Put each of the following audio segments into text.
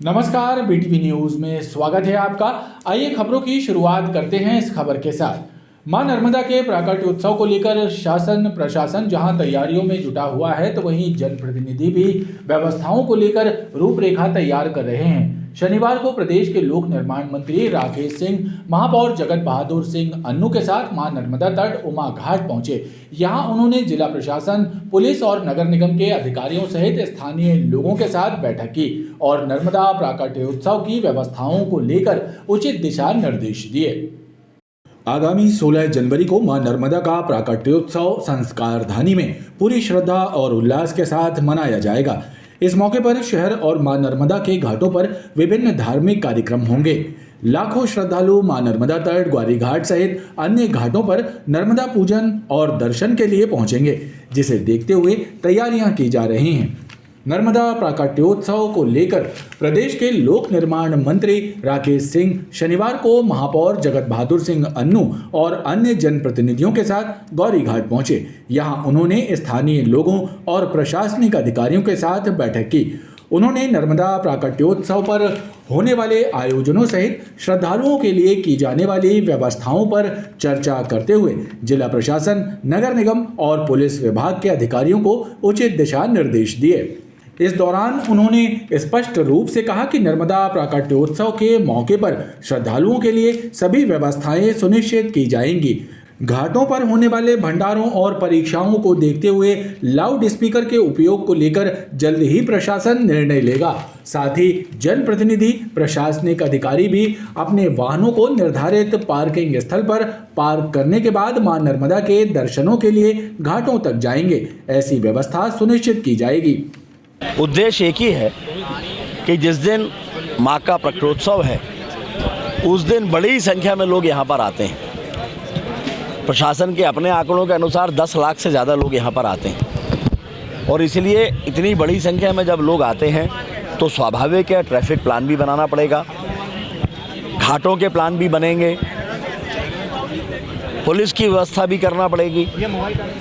नमस्कार, BTV news में स्वागत है आपका। आइए खबरों की शुरुआत करते हैं इस खबर के साथ। मां नर्मदा के प्राकट्योत्सव को लेकर शासन प्रशासन जहां तैयारियों में जुटा हुआ है, तो वहीं जनप्रतिनिधि भी व्यवस्थाओं को लेकर रूपरेखा तैयार कर रहे हैं। शनिवार को प्रदेश के लोक निर्माण मंत्री राकेश सिंह, महापौर जगत बहादुर सिंह अन्नू के साथ मां नर्मदा तट उमा घाट पहुंचे। यहां उन्होंने जिला प्रशासन, पुलिस और नगर निगम के अधिकारियों सहित स्थानीय लोगों के साथ बैठक की और नर्मदा प्राकट्योत्सव की व्यवस्थाओं को लेकर उचित दिशा निर्देश दिए। आगामी 16 जनवरी को मां नर्मदा का प्राकट्योत्सव संस्कारधानी में पूरी श्रद्धा और उल्लास के साथ मनाया जाएगा। इस मौके पर शहर और मां नर्मदा के घाटों पर विभिन्न धार्मिक कार्यक्रम होंगे। लाखों श्रद्धालु मां नर्मदा तट, ग्वारी घाट सहित अन्य घाटों पर नर्मदा पूजन और दर्शन के लिए पहुंचेंगे, जिसे देखते हुए तैयारियां की जा रही हैं। नर्मदा प्राकट्योत्सव को लेकर प्रदेश के लोक निर्माण मंत्री राकेश सिंह शनिवार को महापौर जगत बहादुर सिंह अन्नू और अन्य जनप्रतिनिधियों के साथ गौरी घाट पहुंचे। यहां उन्होंने स्थानीय लोगों और प्रशासनिक अधिकारियों के साथ बैठक की। उन्होंने नर्मदा प्राकट्योत्सव पर होने वाले आयोजनों सहित श्रद्धालुओं के लिए की जाने वाली व्यवस्थाओं पर चर्चा करते हुए जिला प्रशासन, नगर निगम और पुलिस विभाग के अधिकारियों को उचित दिशा निर्देश दिए। इस दौरान उन्होंने स्पष्ट रूप से कहा कि नर्मदा प्राकट्योत्सव के मौके पर श्रद्धालुओं के लिए सभी व्यवस्थाएं सुनिश्चित की जाएंगी। घाटों पर होने वाले भंडारों और परीक्षाओं को देखते हुए लाउड स्पीकर के उपयोग को लेकर जल्द ही प्रशासन निर्णय लेगा। साथ ही जनप्रतिनिधि, प्रशासनिक अधिकारी भी अपने वाहनों को निर्धारित पार्किंग स्थल पर पार्क करने के बाद मां नर्मदा के दर्शनों के लिए घाटों तक जाएंगे। ऐसी व्यवस्था सुनिश्चित की जाएगी। उद्देश्य एक ही है कि जिस दिन माँ का प्राकट्योत्सव है उस दिन बड़ी संख्या में लोग यहाँ पर आते हैं। प्रशासन के अपने आंकड़ों के अनुसार 10 लाख से ज़्यादा लोग यहाँ पर आते हैं और इसलिए इतनी बड़ी संख्या में जब लोग आते हैं तो स्वाभाविक है ट्रैफिक प्लान भी बनाना पड़ेगा, घाटों के प्लान भी बनेंगे, पुलिस की व्यवस्था भी करना पड़ेगी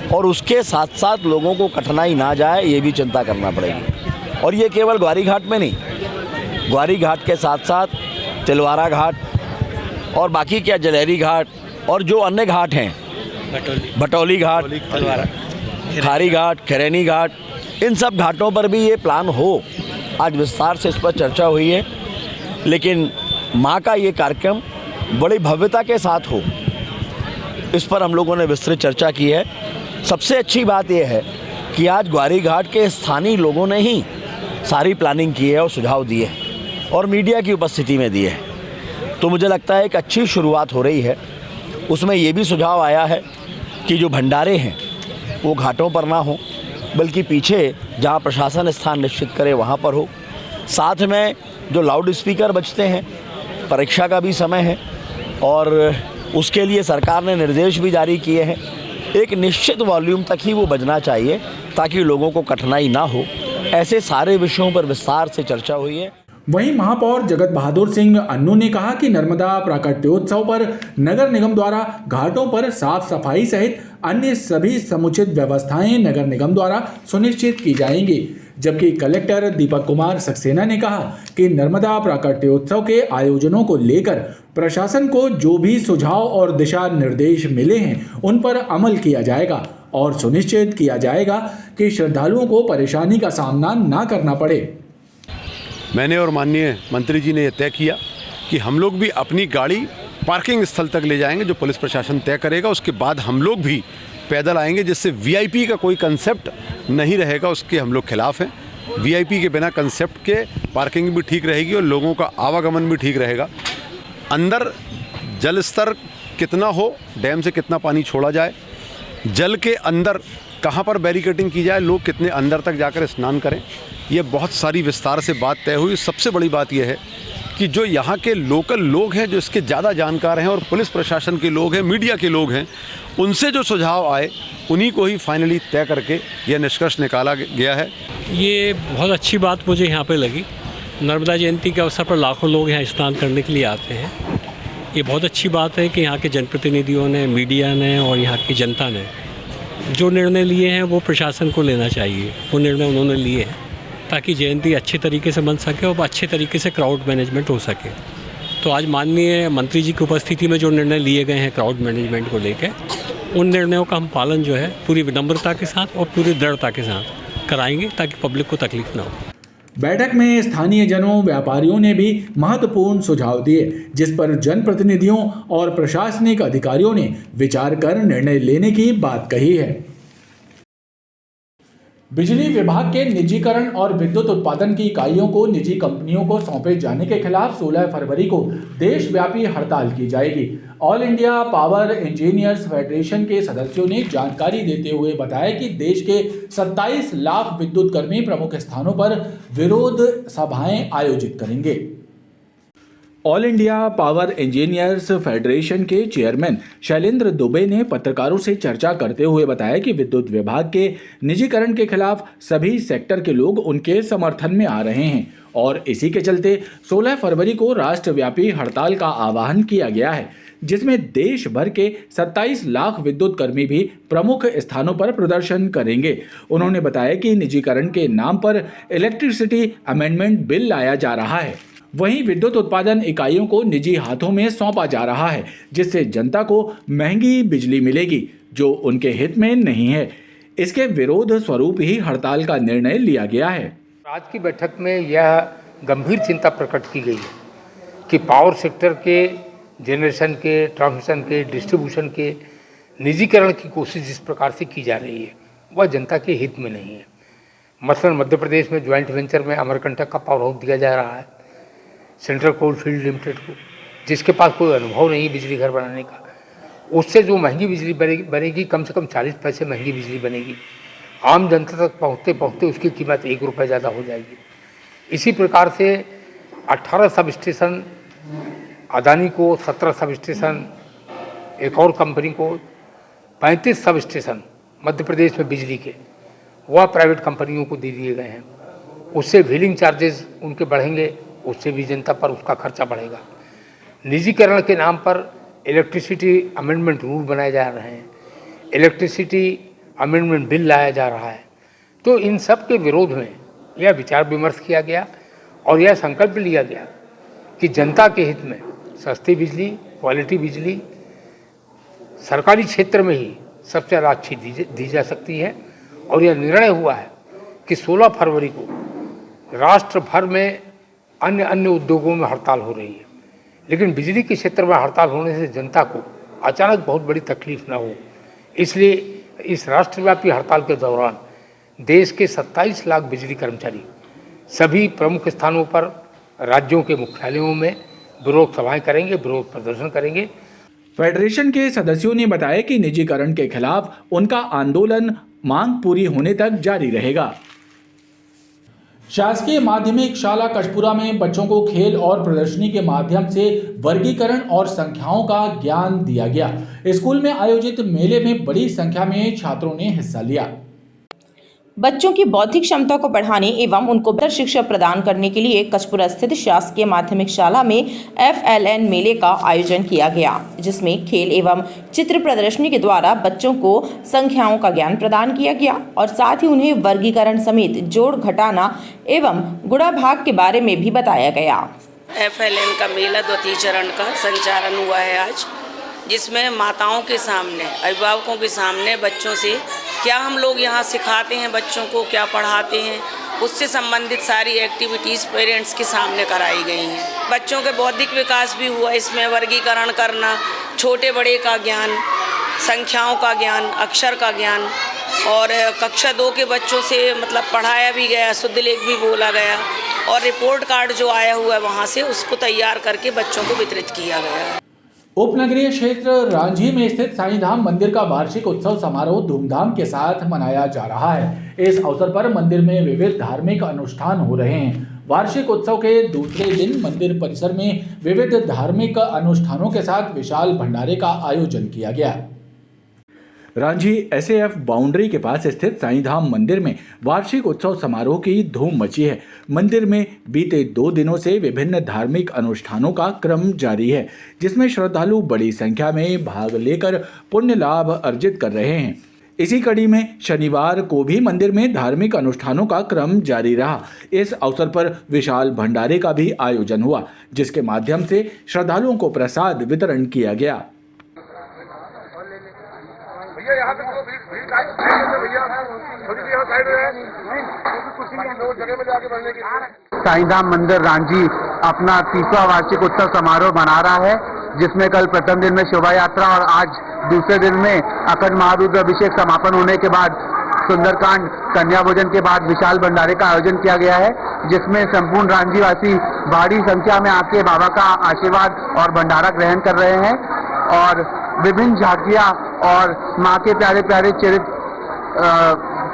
और उसके साथ साथ लोगों को कठिनाई ना जाए ये भी चिंता करना पड़ेगी। और ये केवल ग्वारी घाट में नहीं, ग्वारी घाट के साथ साथ तिलवारा घाट और बाकी क्या जलेरी घाट और जो अन्य घाट हैं, भटौली घाट, खारी घाट, खैरनी घाट, इन सब घाटों पर भी ये प्लान हो। आज विस्तार से इस पर चर्चा हुई है, लेकिन माँ का ये कार्यक्रम बड़ी भव्यता के साथ हो, इस पर हम लोगों ने विस्तृत चर्चा की है। सबसे अच्छी बात यह है कि आज ग्वारी घाट के स्थानीय लोगों ने ही सारी प्लानिंग की है और सुझाव दिए हैं और मीडिया की उपस्थिति में दिए हैं। तो मुझे लगता है एक अच्छी शुरुआत हो रही है। उसमें ये भी सुझाव आया है कि जो भंडारे हैं वो घाटों पर ना हो, बल्कि पीछे जहाँ प्रशासन स्थान निश्चित करे वहाँ पर हो। साथ में जो लाउड स्पीकर बजते हैं, परीक्षा का भी समय है और उसके लिए सरकार ने निर्देश भी जारी किए हैं। एक निश्चित वॉल्यूम तक ही वो बजना चाहिए ताकि लोगों को कठिनाई ना हो। ऐसे सारे विषयों पर विस्तार से चर्चा हुई है। वहीं महापौर जगत बहादुर सिंह अन्नू ने कहा कि नर्मदा प्राकट्योत्सव पर नगर निगम द्वारा घाटों पर साफ सफाई सहित अन्य सभी समुचित व्यवस्थाएं नगर निगम द्वारा सुनिश्चित की जाएंगी। जबकि कलेक्टर दीपक कुमार सक्सेना ने कहा कि नर्मदा प्राकट्योत्सव के आयोजनों को लेकर प्रशासन को जो भी सुझाव और दिशा निर्देश मिले हैं उन पर अमल किया जाएगा और सुनिश्चित किया जाएगा कि श्रद्धालुओं को परेशानी का सामना ना करना पड़े। मैंने और माननीय मंत्री जी ने यह तय किया कि हम लोग भी अपनी गाड़ी पार्किंग स्थल तक ले जाएंगे, जो पुलिस प्रशासन तय करेगा। उसके बाद हम लोग भी पैदल आएंगे, जिससे वीआईपी का कोई कंसेप्ट नहीं रहेगा, उसके हम लोग खिलाफ हैं। वीआईपी के बिना कंसेप्ट के पार्किंग भी ठीक रहेगी और लोगों का आवागमन भी ठीक रहेगा। अंदर जल स्तर कितना हो, डैम से कितना पानी छोड़ा जाए, जल के अंदर कहाँ पर बैरिकेडिंग की जाए, लोग कितने अंदर तक जाकर स्नान करें, ये बहुत सारी विस्तार से बात तय हुई। सबसे बड़ी बात यह है कि जो यहाँ के लोकल लोग हैं, जो इसके ज़्यादा जानकार हैं और पुलिस प्रशासन के लोग हैं, मीडिया के लोग हैं, उनसे जो सुझाव आए उन्हीं को ही फाइनली तय करके यह निष्कर्ष निकाला गया है। ये बहुत अच्छी बात मुझे यहाँ पे लगी। नर्मदा जयंती के अवसर पर लाखों लोग यहाँ स्नान करने के लिए आते हैं। ये बहुत अच्छी बात है कि यहाँ के जनप्रतिनिधियों ने, मीडिया ने और यहाँ की जनता ने जो निर्णय लिए हैं वो प्रशासन को लेना चाहिए। वो निर्णय उन्होंने लिए हैं ताकि जयंती अच्छे तरीके से बन सके और अच्छे तरीके से क्राउड मैनेजमेंट हो सके। तो आज माननीय मंत्री जी की उपस्थिति में जो निर्णय लिए गए हैं क्राउड मैनेजमेंट को लेकर, उन निर्णयों का हम पालन जो है पूरी विनम्रता के साथ और पूरी दृढ़ता के साथ कराएंगे ताकि पब्लिक को तकलीफ ना हो। बैठक में स्थानीय जनों, व्यापारियों ने भी महत्वपूर्ण सुझाव दिए, जिस पर जनप्रतिनिधियों और प्रशासनिक अधिकारियों ने विचार कर निर्णय लेने की बात कही है। बिजली विभाग के निजीकरण और विद्युत उत्पादन की इकाइयों को निजी कंपनियों को सौंपे जाने के खिलाफ 16 फरवरी को देशव्यापी हड़ताल की जाएगी। All India power engineers federation के सदस्यों ने जानकारी देते हुए बताया कि देश के 27 लाख विद्युत कर्मी प्रमुख स्थानों पर विरोध सभाएं आयोजित करेंगे। All India power engineers federation के चेयरमैन शैलेंद्र दुबे ने पत्रकारों से चर्चा करते हुए बताया कि विद्युत विभाग के निजीकरण के खिलाफ सभी सेक्टर के लोग उनके समर्थन में आ रहे हैं और इसी के चलते 16 फरवरी को राष्ट्रव्यापी हड़ताल का आह्वान किया गया है, जिसमें देश भर के 27 लाख विद्युत कर्मी भी प्रमुख स्थानों पर प्रदर्शन करेंगे। उन्होंने बताया कि निजीकरण के नाम पर इलेक्ट्रिसिटी अमेंडमेंट बिल लाया जा रहा है, वहीं विद्युत उत्पादन इकाइयों को निजी हाथों में सौंपा जा रहा है, जिससे जनता को महंगी बिजली मिलेगी जो उनके हित में नहीं है। इसके विरोध स्वरूप ही हड़ताल का निर्णय लिया गया है। आज की बैठक में यह गंभीर चिंता प्रकट की गई है कि पावर सेक्टर के जनरेशन के, ट्रांसमिशन के, डिस्ट्रीब्यूशन के निजीकरण की कोशिश जिस प्रकार से की जा रही है वह जनता के हित में नहीं है। मसलन मध्य प्रदेश में ज्वाइंट वेंचर में अमरकंटक का पावर हाउस दिया जा रहा है सेंट्रल कोलफील्ड लिमिटेड को, जिसके पास कोई अनुभव नहीं बिजली घर बनाने का। उससे जो महंगी बिजली बनेगी कम से कम 40 पैसे महंगी बिजली बनेगी। आम जनता तक पहुँचते पहुँचते उसकी कीमत 1 रुपये ज़्यादा हो जाएगी। इसी प्रकार से 18 सब स्टेशन अदानी को, 17 सब स्टेशन एक और कंपनी को, 35 सब स्टेशन मध्य प्रदेश में बिजली के वह प्राइवेट कंपनियों को दे दिए गए हैं। उससे व्हीलिंग चार्जेस उनके बढ़ेंगे, उससे भी जनता पर उसका खर्चा बढ़ेगा। निजीकरण के नाम पर इलेक्ट्रिसिटी अमेंडमेंट रूल बनाए जा रहे हैं, इलेक्ट्रिसिटी अमेंडमेंट बिल लाया जा रहा है। तो इन सब के विरोध में यह विचार विमर्श किया गया और यह संकल्प लिया गया कि जनता के हित में सस्ती बिजली, क्वालिटी बिजली सरकारी क्षेत्र में ही सबसे ज़्यादा अच्छी दी जा सकती है। और यह निर्णय हुआ है कि 16 फरवरी को राष्ट्र भर में अन्य उद्योगों में हड़ताल हो रही है, लेकिन बिजली के क्षेत्र में हड़ताल होने से जनता को अचानक बहुत बड़ी तकलीफ ना हो, इसलिए इस राष्ट्रव्यापी हड़ताल के दौरान देश के 27 लाख बिजली कर्मचारी सभी प्रमुख स्थानों पर राज्यों के मुख्यालयों में विरोध सभाएं करेंगे, विरोध प्रदर्शन करेंगे। फेडरेशन के सदस्यों ने बताया कि निजीकरण के खिलाफ उनका आंदोलन मांग पूरी होने तक जारी रहेगा। शासकीय माध्यमिक शाला कशपुरा में बच्चों को खेल और प्रदर्शनी के माध्यम से वर्गीकरण और संख्याओं का ज्ञान दिया गया। स्कूल में आयोजित मेले में बड़ी संख्या में छात्रों ने हिस्सा लिया। बच्चों की बौद्धिक क्षमता को बढ़ाने एवं उनको बेहतर शिक्षा प्रदान करने के लिए कचपुरा स्थित शासकीय माध्यमिक शाला में FLN मेले का आयोजन किया गया, जिसमें खेल एवं चित्र प्रदर्शनी के द्वारा बच्चों को संख्याओं का ज्ञान प्रदान किया गया और साथ ही उन्हें वर्गीकरण समेत जोड़ घटाना एवं गुणा भाग के बारे में भी बताया गया। FLN का मेला द्वितीय चरण का संचालन हुआ है आज, जिसमें माताओं के सामने, अभिभावकों के सामने बच्चों से क्या हम लोग यहाँ सिखाते हैं, बच्चों को क्या पढ़ाते हैं, उससे संबंधित सारी एक्टिविटीज़ पेरेंट्स के सामने कराई गई हैं। बच्चों के बौद्धिक विकास भी हुआ, इसमें वर्गीकरण करना, छोटे बड़े का ज्ञान, संख्याओं का ज्ञान, अक्षर का ज्ञान, और कक्षा 2 के बच्चों से मतलब पढ़ाया भी गया, शुद्ध लेख भी बोला गया और रिपोर्ट कार्ड जो आया हुआ है वहाँ से उसको तैयार करके बच्चों को वितरित किया गया। उपनगरीय क्षेत्र रांझी में स्थित साईं धाम मंदिर का वार्षिक उत्सव समारोह धूमधाम के साथ मनाया जा रहा है। इस अवसर पर मंदिर में विविध धार्मिक अनुष्ठान हो रहे हैं। वार्षिक उत्सव के दूसरे दिन मंदिर परिसर में विविध धार्मिक अनुष्ठानों के साथ विशाल भंडारे का आयोजन किया गया। रांझी SAF बाउंड्री के पास स्थित साईं धाम मंदिर में वार्षिक उत्सव समारोह की धूम मची है। मंदिर में बीते 2 दिनों से विभिन्न धार्मिक अनुष्ठानों का क्रम जारी है, जिसमें श्रद्धालु बड़ी संख्या में भाग लेकर पुण्य लाभ अर्जित कर रहे हैं। इसी कड़ी में शनिवार को भी मंदिर में धार्मिक अनुष्ठानों का क्रम जारी रहा। इस अवसर पर विशाल भंडारे का भी आयोजन हुआ, जिसके माध्यम से श्रद्धालुओं को प्रसाद वितरण किया गया। साईं धाम मंदिर रांझी अपना 30वां वार्षिक उत्सव समारोह मना रहा है, जिसमें कल प्रथम दिन में शोभा यात्रा और आज दूसरे दिन में अखंड महारुद्र अभिषेक समापन होने के बाद सुंदरकांड कन्या भोजन के बाद विशाल भंडारे का आयोजन किया गया है, जिसमें संपूर्ण रांझी वासी भारी संख्या में आके बाबा का आशीर्वाद और भंडारा ग्रहण कर रहे हैं और विभिन्न झांकियां और मां के प्यारे प्यारे चरित्र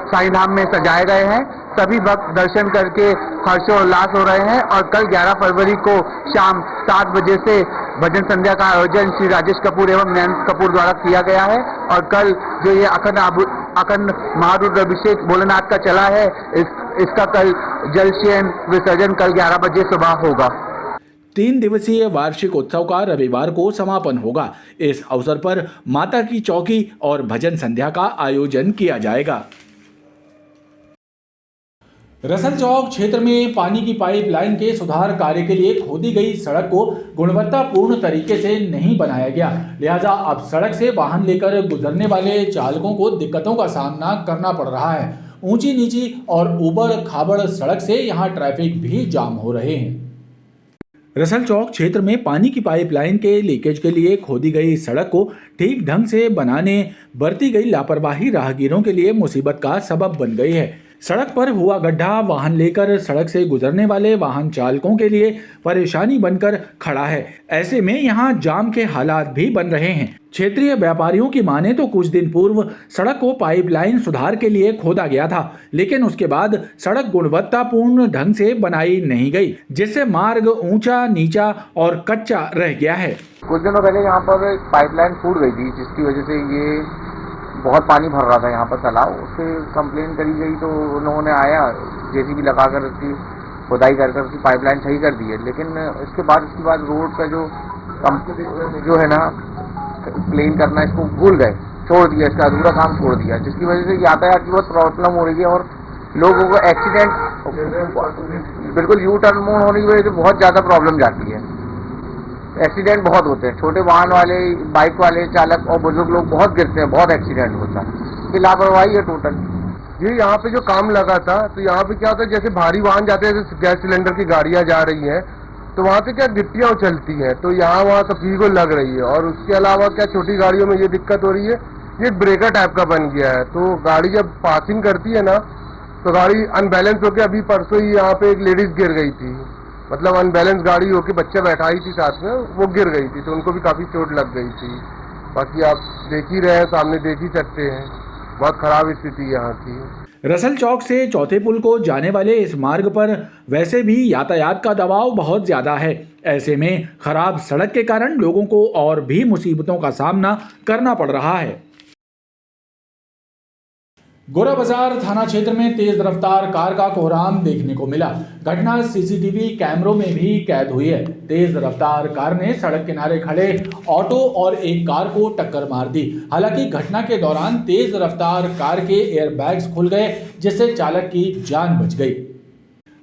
साईं धाम में सजाए गए हैं। सभी भक्त दर्शन करके हर्षोल्लास हो रहे हैं और कल 11 फरवरी को शाम 7 बजे से भजन संध्या का आयोजन श्री राजेश कपूर एवं नयन कपूर द्वारा किया गया है और कल जो ये अखंड महारुद्र अभिषेक भोलेनाथ का चला है, इसका कल जलशयन विसर्जन कल 11 बजे सुबह होगा। 3 दिवसीय वार्षिक उत्सव का रविवार को समापन होगा। इस अवसर पर माता की चौकी और भजन संध्या का आयोजन किया जाएगा। रसल चौक क्षेत्र में पानी की पाइपलाइन के सुधार कार्य के लिए खोदी गई सड़क को गुणवत्तापूर्ण तरीके से नहीं बनाया गया, लिहाजा अब सड़क से वाहन लेकर गुजरने वाले चालकों को दिक्कतों का सामना करना पड़ रहा है। ऊंची नीची और ऊबड़ खाबड़ सड़क से यहां ट्रैफिक भी जाम हो रहे हैं। रसल चौक क्षेत्र में पानी की पाइपलाइन के लीकेज के लिए खोदी गई सड़क को ठीक ढंग से बनाने बरती गई लापरवाही राहगीरों के लिए मुसीबत का सबब बन गई है। सड़क पर हुआ गड्ढा वाहन लेकर सड़क से गुजरने वाले वाहन चालकों के लिए परेशानी बनकर खड़ा है। ऐसे में यहां जाम के हालात भी बन रहे हैं। क्षेत्रीय व्यापारियों की माने तो कुछ दिन पूर्व सड़क को पाइपलाइन सुधार के लिए खोदा गया था, लेकिन उसके बाद सड़क गुणवत्तापूर्ण ढंग से बनाई नहीं गई, जिससे मार्ग ऊंचा नीचा और कच्चा रह गया है। कुछ दिनों पहले यहाँ पर पाइपलाइन फूट गई थी, जिसकी वजह से ये बहुत पानी भर रहा था यहाँ पर तालाब। उससे कंप्लेन करी गई तो उन्होंने आया जेसीबी लगा कर उसकी खुदाई कर उसकी पाइपलाइन सही कर दी है, लेकिन इसके बाद रोड का जो है ना प्लेन करना, इसको भूल गए, छोड़ दिया, इसका अधूरा काम छोड़ दिया, जिसकी वजह से यातायात की बहुत प्रॉब्लम हो रही है और लोगों को एक्सीडेंट बिल्कुल यू टर्न मोड़ होने की वजह से बहुत ज़्यादा प्रॉब्लम जाती है। एक्सीडेंट बहुत होते हैं, छोटे वाहन वाले, बाइक वाले चालक और बुजुर्ग लोग बहुत गिरते हैं, बहुत एक्सीडेंट होता है। ये लापरवाही है टोटल। ये यहाँ पे जो काम लगा था, तो यहाँ पे क्या होता है, जैसे भारी वाहन जाते हैं, जैसे गैस सिलेंडर की गाड़ियाँ जा रही हैं, तो वहाँ से क्या गिट्टियाँ उछलती हैं, तो यहाँ वहाँ सभी को लग रही है। और उसके अलावा क्या छोटी गाड़ियों में ये दिक्कत हो रही है, ये ब्रेकर टाइप का बन गया है, तो गाड़ी जब पासिंग करती है ना, तो गाड़ी अनबैलेंस होकर, अभी परसों ही यहाँ पे एक लेडीज गिर गई थी, मतलब अनबैलेंस गाड़ी होके बच्चा बैठा ही थी साथ में, वो गिर गई थी, तो उनको भी काफी चोट लग गई थी। बाकी आप देख ही रहे हैं, सामने देख ही सकते हैं, बहुत खराब स्थिति यहाँ की। रसल चौक से चौथे पुल को जाने वाले इस मार्ग पर वैसे भी यातायात का दबाव बहुत ज्यादा है। ऐसे में खराब सड़क के कारण लोगों को और भी मुसीबतों का सामना करना पड़ रहा है। गोरा बाजार थाना क्षेत्र में तेज रफ्तार कार का कोहराम देखने को मिला। घटना सीसीटीवी कैमरों में भी कैद हुई है। तेज रफ्तार कार ने सड़क किनारे खड़े ऑटो और एक कार को टक्कर मार दी। हालांकि घटना के दौरान तेज रफ्तार कार के एयरबैग्स खुल गए, जिससे चालक की जान बच गई।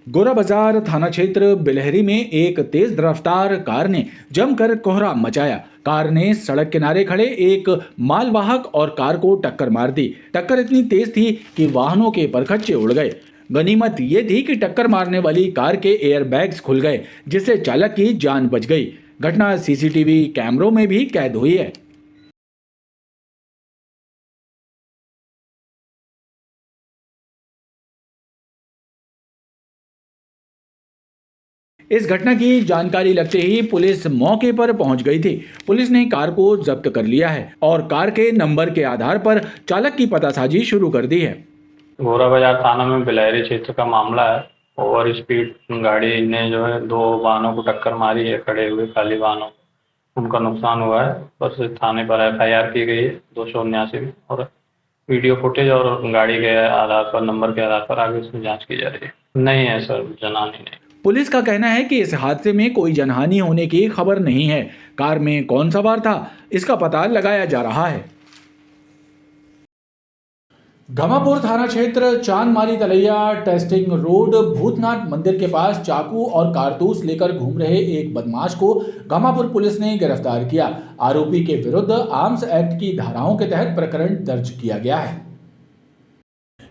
गोरा बाजार थाना क्षेत्र बिलहरी में एक तेज रफ्तार कार ने जमकर कोहराम मचाया। कार ने सड़क किनारे खड़े एक मालवाहक और कार को टक्कर मार दी। टक्कर इतनी तेज थी कि वाहनों के परखच्चे उड़ गए। गनीमत ये थी कि टक्कर मारने वाली कार के एयरबैग्स खुल गए, जिससे चालक की जान बच गई। घटना सीसीटीवी कैमरों में भी कैद हुई है। इस घटना की जानकारी लगते ही पुलिस मौके पर पहुंच गई थी। पुलिस ने कार को जब्त कर लिया है और कार के नंबर के आधार पर चालक की पतासाजी शुरू कर दी है। गोरा बाजार थाना में बिलहरी क्षेत्र का मामला है। ओवर स्पीड गाड़ी ने जो है 2 वाहनों को टक्कर मारी है, खड़े हुए खाली वाहनों, उनका नुकसान हुआ है। बस थाने पर FIR की गई है 279 में, और वीडियो फुटेज और गाड़ी के आधार पर, नंबर के आधार पर आगे उसमें जाँच की जा रही है। नहीं है सर, जनहानि नहीं। पुलिस का कहना है कि इस हादसे में कोई जनहानि होने की खबर नहीं है। कार में कौन सवार था, इसका पता लगाया जा रहा है। घमापुर थाना क्षेत्र चांदमारी तलैया टेस्टिंग रोड भूतनाथ मंदिर के पास चाकू और कारतूस लेकर घूम रहे एक बदमाश को घमापुर पुलिस ने गिरफ्तार किया। आरोपी के विरुद्ध आर्म्स एक्ट की धाराओं के तहत प्रकरण दर्ज किया गया है।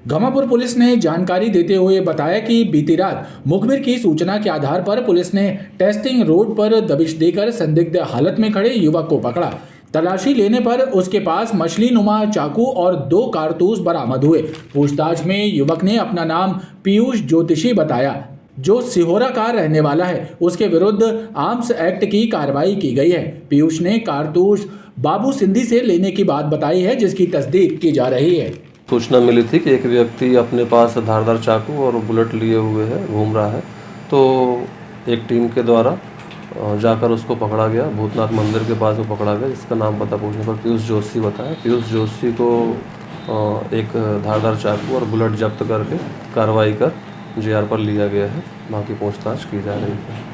घमापुर पुलिस ने जानकारी देते हुए बताया कि बीती रात मुखबिर की सूचना के आधार पर पुलिस ने टेस्टिंग रोड पर दबिश देकर संदिग्ध हालत में खड़े युवक को पकड़ा। तलाशी लेने पर उसके पास मछली नुमा चाकू और 2 कारतूस बरामद हुए। पूछताछ में युवक ने अपना नाम पीयूष ज्योतिषी बताया, जो सिहोरा का रहने वाला है। उसके विरुद्ध आर्म्स एक्ट की कार्रवाई की गई है। पीयूष ने कारतूस बाबू सिंधी से लेने की बात बताई है, जिसकी तस्दीक की जा रही है। सूचना मिली थी कि एक व्यक्ति अपने पास धारदार चाकू और बुलेट लिए हुए है, घूम रहा है, तो एक टीम के द्वारा जाकर उसको पकड़ा गया। भूतनाथ मंदिर के पास वो पकड़ा गया, जिसका नाम पता पूछने पर पीयूष जोशी बताया। पीयूष जोशी को एक धारदार चाकू और बुलेट जब्त करके कार्रवाई कर जेआर पर लिया गया है। बाकी पूछताछ की जा रही है।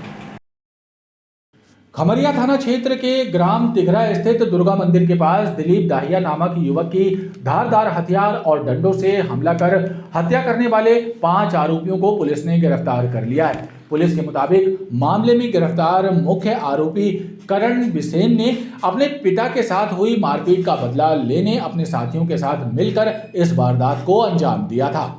खमरिया थाना क्षेत्र के ग्राम तिघरा स्थित दुर्गा मंदिर के पास दिलीप दाहिया नामक युवक की धारदार हथियार और डंडों से हमला कर हत्या करने वाले 5 आरोपियों को पुलिस ने गिरफ्तार कर लिया है। पुलिस के मुताबिक मामले में गिरफ्तार मुख्य आरोपी करण बिसेन ने अपने पिता के साथ हुई मारपीट का बदला लेने अपने साथियों के साथ मिलकर इस वारदात को अंजाम दिया था।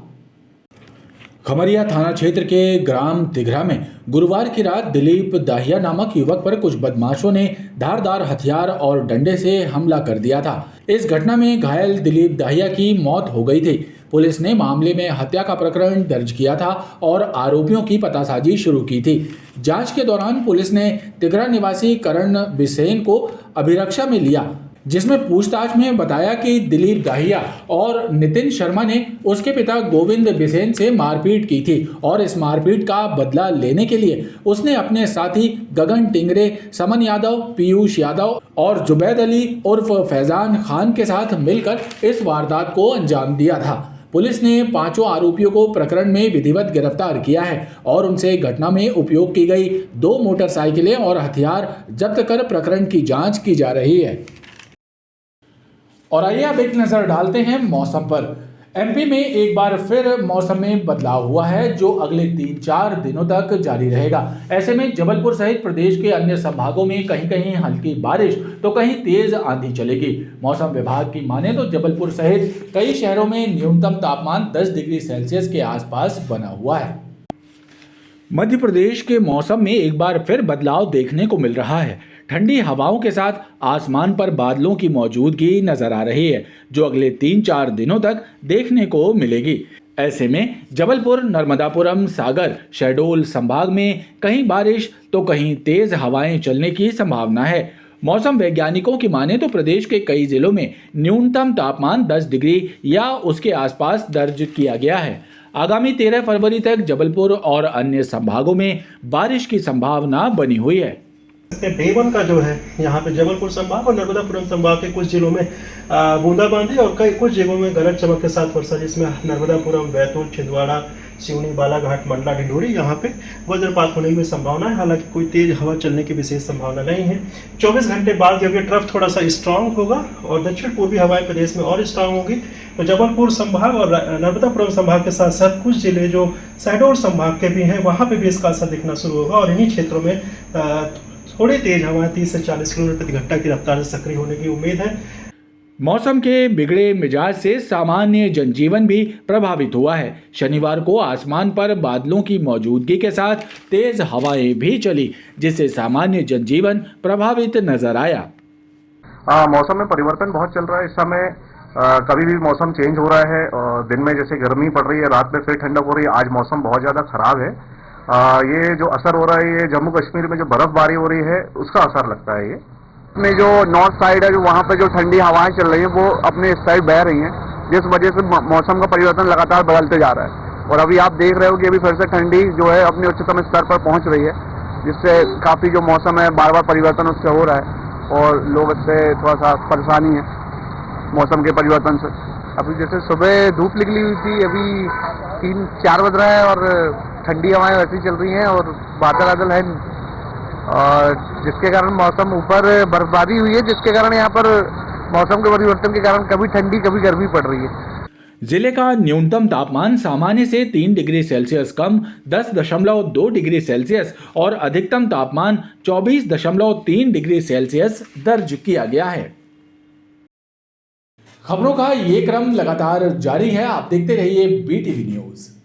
खमरिया थाना क्षेत्र के ग्राम तिघरा में गुरुवार की रात दिलीप दाहिया नामक युवक पर कुछ बदमाशों ने धारदार हथियार और डंडे से हमला कर दिया था। इस घटना में घायल दिलीप दाहिया की मौत हो गई थी। पुलिस ने मामले में हत्या का प्रकरण दर्ज किया था और आरोपियों की पतासाजी शुरू की थी। जांच के दौरान पुलिस ने तिघरा निवासी करण बिसेन को अभिरक्षा में लिया, जिसमें पूछताछ में बताया कि दिलीप दाहिया और नितिन शर्मा ने उसके पिता गोविंद बिसेन से मारपीट की थी और इस मारपीट का बदला लेने के लिए उसने अपने साथी गगन टिंगरे, समन यादव, पीयूष यादव और जुबैद अली उर्फ फैजान खान के साथ मिलकर इस वारदात को अंजाम दिया था। पुलिस ने 5 आरोपियों को प्रकरण में विधिवत गिरफ्तार किया है और उनसे घटना में उपयोग की गई 2 मोटरसाइकिलें और हथियार जब्त कर प्रकरण की जाँच की जा रही है। और आइए अब एक नजर डालते हैं मौसम पर। एमपी में एक बार फिर मौसम में बदलाव हुआ है, जो अगले 3-4 दिनों तक जारी रहेगा। ऐसे में जबलपुर सहित प्रदेश के अन्य संभागों में कहीं कहीं हल्की बारिश तो कहीं तेज आंधी चलेगी। मौसम विभाग की माने तो जबलपुर सहित कई शहरों में न्यूनतम तापमान 10 डिग्री सेल्सियस के आसपास बना हुआ है। मध्य प्रदेश के मौसम में एक बार फिर बदलाव देखने को मिल रहा है। ठंडी हवाओं के साथ आसमान पर बादलों की मौजूदगी नजर आ रही है, जो अगले 3-4 दिनों तक देखने को मिलेगी। ऐसे में जबलपुर, नर्मदापुरम, सागर, शहडोल संभाग में कहीं बारिश तो कहीं तेज हवाएं चलने की संभावना है। मौसम वैज्ञानिकों की माने तो प्रदेश के कई जिलों में न्यूनतम तापमान 10 डिग्री या उसके आसपास दर्ज किया गया है। आगामी 13 फरवरी तक जबलपुर और अन्य संभागों में बारिश की संभावना बनी हुई है। डे 1 का जो है यहाँ पे जबलपुर संभाग और नर्मदापुरम संभाग के कुछ जिलों में बूंदाबांदी और कुछ जगहों में गरज चमक के साथ वर्षा, जिसमें नर्मदापुरम, बैतूल, छिंदवाड़ा, सिवनी, बालाघाट, मंडला, ढिंडोरी यहाँ पे वज्रपात होने की संभावना है। हालांकि कोई तेज हवा चलने की विशेष संभावना नहीं है। 24 घंटे बाद जब ये ट्रफ थोड़ा सा स्ट्रांग होगा और दक्षिण पूर्वी हवाएं प्रदेश में और स्ट्रांग होगी, तो जबलपुर संभाग और नर्मदापुरम संभाग के साथ साथ कुछ जिले जो शहडोल संभाग के भी हैं, वहाँ पे भी इसका असर दिखना शुरू होगा और इन्हीं क्षेत्रों में थोड़ी तेज हवाएं 30 से 40 किलोमीटर प्रति घंटा की रफ्तार से सक्रिय होने की उम्मीद है। मौसम के बिगड़े मिजाज से सामान्य जनजीवन भी प्रभावित हुआ है। शनिवार को आसमान पर बादलों की मौजूदगी के साथ तेज हवाएं भी चली, जिससे सामान्य जनजीवन प्रभावित नजर आया। मौसम में परिवर्तन बहुत चल रहा है इस समय। कभी भी मौसम चेंज हो रहा है। दिन में जैसे गर्मी पड़ रही है, रात में फिर ठंडक हो रही है। आज मौसम बहुत ज़्यादा खराब है। ये जो असर हो रहा है, ये जम्मू कश्मीर में जो बर्फबारी हो रही है उसका असर लगता है। ये में जो नॉर्थ साइड है, जो वहाँ पे जो ठंडी हवाएं चल रही हैं, वो अपने इस साइड बह रही हैं, जिस वजह से मौसम का परिवर्तन लगातार बदलते जा रहा है। और अभी आप देख रहे हो कि अभी फिर से ठंडी जो है अपने उच्चतम स्तर पर पहुँच रही है, जिससे काफ़ी जो मौसम है बार बार परिवर्तन उससे हो रहा है और लोग इससे थोड़ा सा परेशानी है मौसम के परिवर्तन से। अभी जैसे सुबह धूप निकली हुई थी, अभी 3-4 बज रहा है और ठंडी हवाएं वैसी चल रही हैं और बादल है, और जिसके कारण मौसम ऊपर बर्फबारी हुई है, जिसके कारण यहाँ पर मौसम के परिवर्तन के कारण कभी ठंडी कभी गर्मी पड़ रही है। जिले का न्यूनतम तापमान सामान्य से 3 डिग्री सेल्सियस कम 10.2 डिग्री सेल्सियस और अधिकतम तापमान 24.3 डिग्री सेल्सियस दर्ज किया गया है। खबरों का ये क्रम लगातार जारी है। आप देखते रहिए BTV न्यूज।